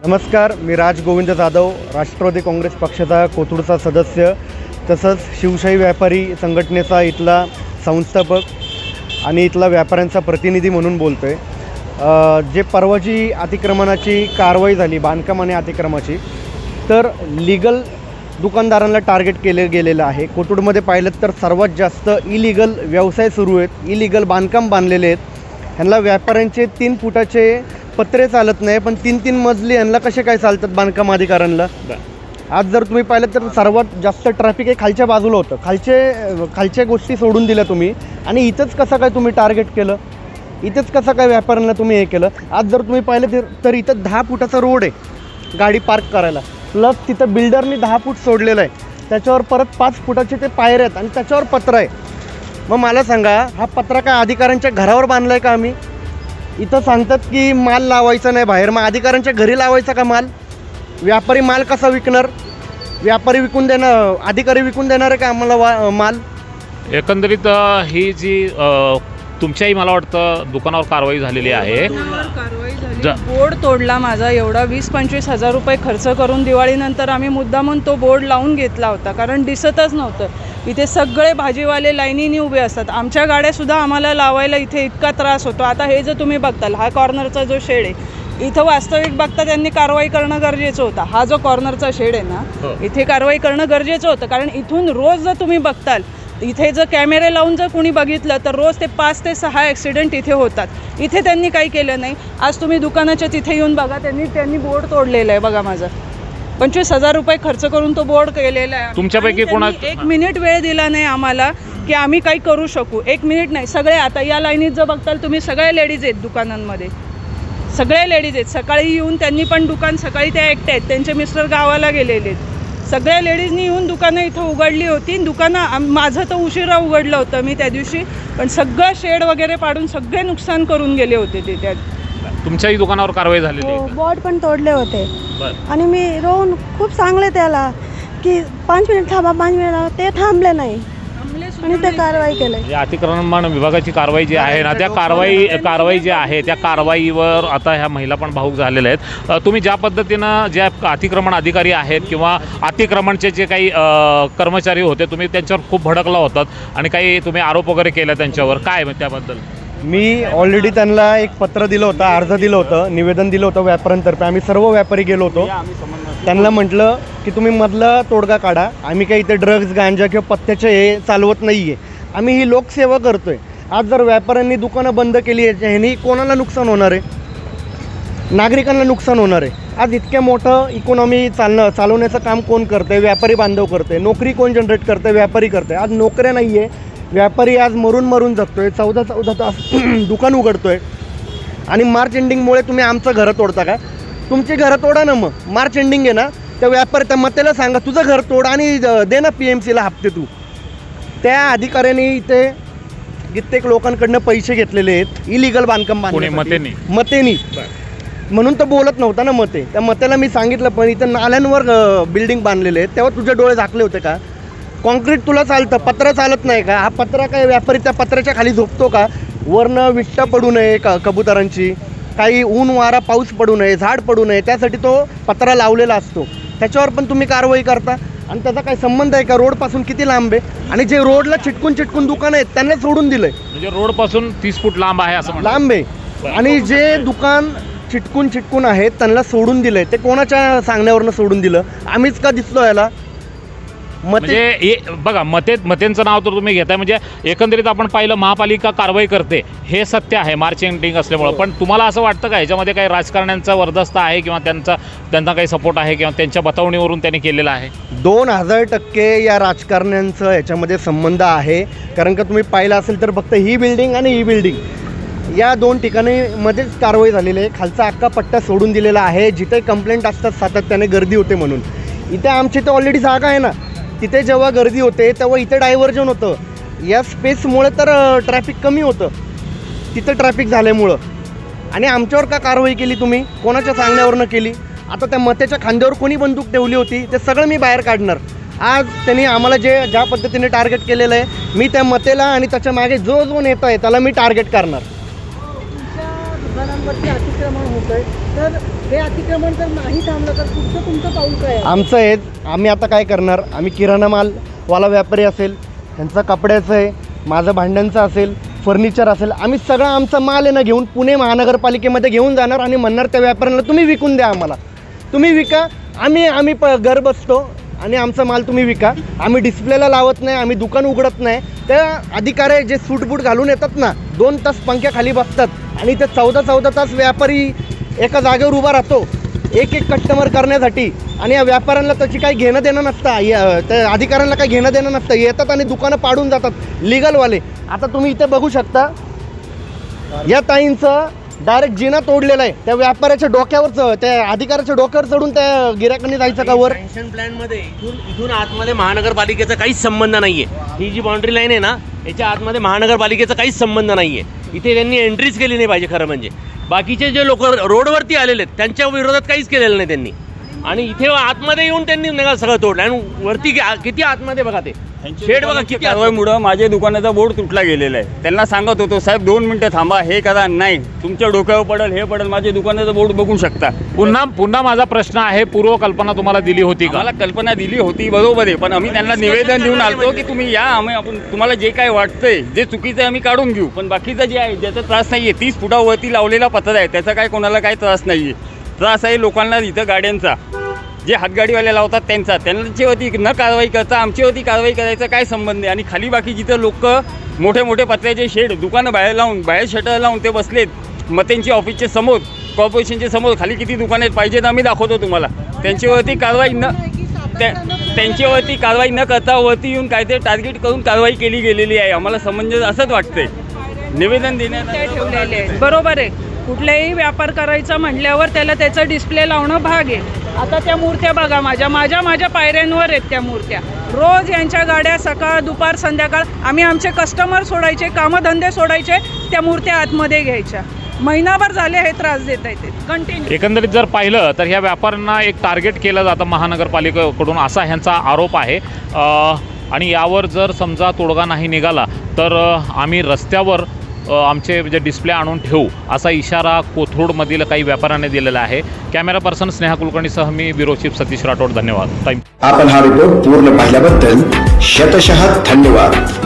नमस्कार, मी राज गोविंद जाधव, राष्ट्रवादी काँग्रेस पक्षाचा कोथरूडचा सदस्य, तसंच शिवशाही व्यापारी संघटनेचा इथला संस्थापक आणि इथला व्यापाऱ्यांचा प्रतिनिधी म्हणून बोलतो आहे. जे परवाची अतिक्रमणाची कारवाई झाली, बांधकाम आणि अतिक्रमाची, तर लीगल दुकानदारांना टार्गेट गेलेलं आहे. कोथरूडमध्ये पाहिलं तर सर्वात जास्त इलिगल व्यवसाय सुरू आहेत, इलिगल बांधकाम बांधलेले आहेत. ह्यांना व्यापाऱ्यांचे 3 फुटाचे पत्रे चालत नाही, पण 3-3 मजली ह्यांना कसे काय चालतात बांधकाम अधिकाऱ्यांना. आज जर तुम्ही पाहिलं तर सर्वात जास्त ट्रॅफिक हे खालच्या बाजूला होतं. खालच्या गोष्टी सोडून दिल्या तुम्ही, आणि इथंच कसं काय तुम्ही टार्गेट केलं, इथंच कसं काय व्यापाऱ्यांना तुम्ही हे केलं. आज जर तुम्ही पाहिलं तर इथं 10 फुटाचा रोड आहे गाडी पार्क करायला, प्लस तिथं बिल्डरनी 10 फूट सोडलेलं आहे, त्याच्यावर परत 5 फुटाचे ते पायऱ्या आहेत आणि त्याच्यावर पत्र आहे. मग मला सांगा, हा पत्रा काय अधिकाऱ्यांच्या घरावर बांधला आहे का आम्ही? इथं सांगतात की माल लावायचा नाही बाहेर, मग अधिकाऱ्यांच्या घरी लावायचा का माल? व्यापारी माल कसा विकणार? व्यापारी विकून देणार, अधिकारी विकून देणार आहे का आम्हाला माल? एकंदरीत ही जी तुमच्याही मला वाटतं दुकानावर कारवाई झालेली आहे. बोर्ड तोडला माझा, एवढा 20-25 हजार रुपये खर्च करून दिवाळीनंतर आम्ही मुद्दामून तो बोर्ड लावून घेतला होता, कारण दिसतच नव्हतं. इथे सगळे भाजीवाले लाईनीने उभे असतात, आमच्या गाड्यासुद्धा आम्हाला लावायला इथे इतका त्रास होतो. आता हे जर तुम्ही बघताल, हा कॉर्नरचा जो शेड आहे, इथं वास्तविक बघता त्यांनी कारवाई करणं गरजेचं होतं. हा जो कॉर्नरचा शेड आहे ना, इथे कारवाई करणं गरजेचं होतं, कारण इथून रोज जर तुम्ही बघताल, इथे जर कॅमेरे लावून जर कोणी बघितलं तर रोज ते 5 ते 6 ॲक्सिडेंट इथे होतात. इथे त्यांनी काही केलं नाही. आज तुम्ही दुकानाच्या तिथे येऊन बघा, त्यांनी बोर्ड तोडलेला आहे. बघा, माझा 25 हजार रुपये खर्च करून तो बोर्ड केलेला आहे. तुमच्यापैकी कोणा 1 मिनिट वेळ दिला नाही आम्हाला की आम्ही काही करू शकू. 1 मिनिट नाही, सगळे आता या लाईनीत जर बघताल तुम्ही, सगळे लेडीज आहेत दुकानांमध्ये, सगळे लेडीज आहेत. सकाळी येऊन त्यांनी पण दुकान, सकाळी त्या एकट्या आहेत, त्यांचे मिस्टर गावाला गेलेले आहेत. सगळ्या लेडीजनी येऊन दुकानं इथं उघडली होती. दुकानं माझं तर उशिरा उघडलं होतं मी त्या दिवशी, पण सगळं शेड वगैरे पाडून सगळे नुकसान करून गेले होते ते. त्यात तुमच्याही दुकानावर कारवाई झालेली आहे? बोर्ड पण तोडले होते आणि मी रोहन खूप सांगले त्याला की 5 मिनिट थांबा, 5 मिनिट थांबा, ते थांबले नाही आणि ते कारवाई केली. जे अतिक्रमण विभागाची कारवाई जी आहे ना, त्या कारवाई जी आहे त्या कारवाईवर आता ह्या महिला पण भावूक झालेल्या आहेत. तुम्ही ज्या पद्धतीनं ज्या अतिक्रमण अधिकारी आहेत किंवा अतिक्रमणचे जे काही कर्मचारी होते, तुम्ही त्यांच्यावर खूप भडकला होतात आणि काही तुम्ही आरोप वगैरे केला त्यांच्यावर, काय त्याबद्दल? मी ऑलरेडी त्यांना एक पत्र दिलं होतं, अर्ज दिलं होतं, निवेदन दिलं होतं व्यापाऱ्यांतर्फे. आम्ही सर्व व्यापारी गेलो होतो, त्यांना म्हटलं की तुम्ही मधला तोडगा काढा. आम्ही काही इथे ड्रग्ज, गांजा किंवा पत्त्याचे हे चालवत नाही आहे, आम्ही ही लोकसेवा करतोय. आज जर व्यापाऱ्यांनी दुकानं बंद केली, ह्यानी कोणाला नुकसान होणार आहे? नागरिकांना नुकसान होणार आहे. आज इतक्या मोठं इकॉनॉमी चालवण्याचं काम कोण करतंय? व्यापारी बांधव करतंय. नोकरी कोण जनरेट करतंय? व्यापारी करतंय. आज नोकऱ्या नाही आहे, व्यापारी आज मरून जगतोय. 14 तास दुकान उघडतोय, आणि मार्च एंडिंगमुळे तुम्ही आमचं घरं तोडता का? तुमची घरं तोडा ना. मग मार्च एंडिंग आहे ना, त्या व्यापारी त्या मतेला सांगा तुझं घर तोड आणि दे ना PMCला हप्ते तू. त्या अधिकाऱ्यांनी इथे कित्येक लोकांकडनं पैसे घेतलेले आहेत इलिगल बांधकाम मतेनी, म्हणून तर बोलत नव्हता ना मते. त्या मतेला मी सांगितलं, पण इथं नाल्यांवर बिल्डिंग बांधलेले आहेत, तेव्हा तुझे डोळे झाकले होते का? कॉन्क्रीट तुला चालतं, पत्र चालत नाही का? हा पत्रा काय व्यापारी त्या पत्र्याच्या खाली झोपतो का? वरनं विट्टा पडू नये कबुतरांची, काही ऊन वारा पाऊस पडू नये, झाड पडू नये, त्यासाठी तो पत्रा लावलेला असतो. त्याच्यावर पण तुम्ही कारवाई करता, आणि त्याचा काही संबंध आहे का? रोडपासून किती लांब आहे? आणि जे रोडला चिटकून दुकान आहेत त्यांना सोडून दिलंय. म्हणजे रोडपासून 30 फूट लांब आहे असं लांब आहे, आणि जे दुकान चिटकून आहेत त्यांना सोडून दिलंय. ते कोणाच्या सांगण्यावरनं सोडून दिलं? आम्हीच का दिसलो याला? म्हणजे बघा, मतेंचं नाव तर तुम्ही घेताय, म्हणजे एकंदरीत आपण पाहिलं महापालिका कारवाई करते हे सत्य आहे मार्च एंडिंग असल्यामुळं. पण तुम्हाला असं वाटतं का ह्याच्यामध्ये काही राजकारण्यांचा वरदस्त आहे किंवा त्यांचा काही सपोर्ट आहे किंवा त्यांच्या बतावणीवरून त्यांनी केलेला आहे? 2000% या राजकारण्यांचं याच्यामध्ये संबंध आहे. कारण का तुम्ही पाहिलं असेल तर फक्त ही बिल्डिंग आणि ही बिल्डिंग या 2 ठिकाणी मध्येच कारवाई झालेली आहे. खालचा अख्खा पट्टा सोडून दिलेला आहे, जिथे कंप्लेंट असतात सातत्याने गर्दी होते म्हणून. इथे आमची तर ऑलरेडी जागा आहे ना, तिथे जेव्हा गर्दी होते तेव्हा इथे डायव्हर्जन होतं. या स्पेसमुळे तर ट्रॅफिक कमी होतं, तिथं ट्रॅफिक झाल्यामुळं. आणि आमच्यावर का कारवाई केली तुम्ही? कोणाच्या सांगण्यावरनं केली? आता त्या मतेच्या खांद्यावर कोणी बंदूक ठेवली होती ते सगळं मी बाहेर काढणार. आज त्यांनी आम्हाला ज्या पद्धतीने टार्गेट केलेलं आहे, मी त्या मतेला आणि त्याच्या मागे जो नेता आहे त्याला मी टार्गेट करणार. दुकानांवरती अतिक्रमण होतंय, तर हे अतिक्रमण जर नाही थांबलं तर तुमचं पाऊल काय आहे? आमचं हेच, आम्ही आता काय करणार, आम्ही किराणा मालवाला व्यापारी असेल, त्यांचं कपड्याचं आहे, माझं भांड्यांचं असेल, फर्निचर असेल, आम्ही सगळं आमचा माल आहे ना घेऊन पुणे महानगरपालिकेमध्ये घेऊन जाणार आणि म्हणणार त्या व्यापाऱ्यांना तुम्ही विकून द्या, आम्हाला तुम्ही विका, आम्ही घर बसतो आणि आमचा माल तुम्ही विका. आम्ही डिस्प्लेला लावत नाही, आम्ही दुकान उघडत नाही. त्या अधिकारी जे सूटबूट घालून येतात ना, 2 तास पंख्याखाली बसतात आणि ते 14 तास व्यापारी एका जागेवर उभा राहतो एक कस्टमर करण्यासाठी, आणि या व्यापाऱ्यांना त्याची काही घेणं देणं नसतं, त्या अधिकाऱ्यांना काही घेणं देणं नसतं. येतात आणि दुकानं पाडून जातात लिगलवाले. आता तुम्ही इथे बघू शकता, या ताईंचं डायरेक्ट जिना तोडलेला आहे. त्या व्यापाऱ्याच्या डोक्यावरचं, त्या अधिकाऱ्याच्या डोक्यावर चढून त्या गिराकांनी जायचं का वर? सँक्शन प्लॅन मध्ये इथून आतमध्ये महानगरपालिकेचा काहीच संबंध नाहीये. ही जी बाउंड्री लाईन आहे ना, याच्या आतमध्ये महानगरपालिकेचा काहीच संबंध नाहीये. इथे त्यांनी एंट्रीच केली नाही पाहिजे खरं म्हणजे. बाकीचे जे लोक रोडवरती आलेले आहेत त्यांच्या विरोधात काहीच केलेलं नाही त्यांनी, आणि इथे आतमध्ये येऊन त्यांनी नका सगळं तोडलं. आणि वरती किती आतमध्ये बघा, ते शेड बघा किती. कारवाईमुळं माझ्या दुकानाचा बोर्ड तुटला गेलेला आहे. त्यांना सांगत होतो, साहेब 2 मिनिटं थांबा, हे करा, नाही तुमच्या डोक्यावर पडेल, हे पडेल. माझ्या दुकानाचा बोर्ड बघू शकता. पुन्हा माझा प्रश्न आहे, पूर्वकल्पना तुम्हाला दिली होती का? मला कल्पना दिली होती, बरोबर आहे, पण आम्ही त्यांना निवेदन देऊन आलतो की तुम्ही या, आपण तुम्हाला जे काय वाटतंय जे चुकीचं आहे आम्ही काढून घेऊ, पण बाकीचं जे आहे ज्याचा त्रास नाही आहे, 30 फुटावरती लावलेला पत्र आहे, त्याचा काय कोणाला काय त्रास नाही आहे. त्रास आहे लोकांना इथं गाड्यांचा, जे हातगाडीवाले लावतात त्यांच्यावरती न कारवाई करता आमच्यावरती कारवाई करायचा काय संबंध आहे. आणि खाली बाकी जिथं लोक मोठे मोठे पत्र्याचे शेड, दुकानं बाहेर शटर लावून ते बसलेत, मतेंची ऑफिसचे समोर, कॉर्पोरेशनचे समोर, खाली किती दुकानं आहेत पाहिजेत आम्ही दाखवतो तुम्हाला. त्यांच्यावरती कारवाई न करता वरती येऊन काहीतरी टार्गेट करून कारवाई केली गेलेली आहे. आम्हाला समंजस असंच वाटतंय. निवेदन देण्यात ठेवलेले आहेत, बरोबर आहे. कुठलाही व्यापार करायचा म्हटल्यावर त्याला त्याचं डिस्प्ले लावणं भाग आहे. आता त्या मूर्त्या बघा, माझ्या पायऱ्यांवर आहेत त्या मूर्त्या. रोज यांच्या गाड्या सकाळ दुपार संध्याकाळ, आम्ही आमचे कस्टमर सोडायचे, कामधंदे सोडायचे, त्या मूर्त्या आतमध्ये घ्यायच्या. महिनाभर झाले हे त्रास देत आहेत कंटिन्यू. एकंदरीत जर पाहिलं तर ह्या व्यापाऱ्यांना एक टार्गेट केलं जातं महानगरपालिकेकडून, असा ह्यांचा आरोप आहे. आणि यावर जर समजा तोडगा नाही निघाला तर आम्ही रस्त्यावर आमचे जे डिस्प्ले आणून ठेवू, असा इशारा कोथरूडमधील काही व्यापाऱ्यांनी दिलेला आहे. कॅमेरा पर्सन स्नेहा कुलकर्णीसह मी ब्युरो चीफ सतीश राठोड. धन्यवाद. आपण हा रिपोर्ट पूर्ण पाहिल्याबद्दल शतशः धन्यवाद.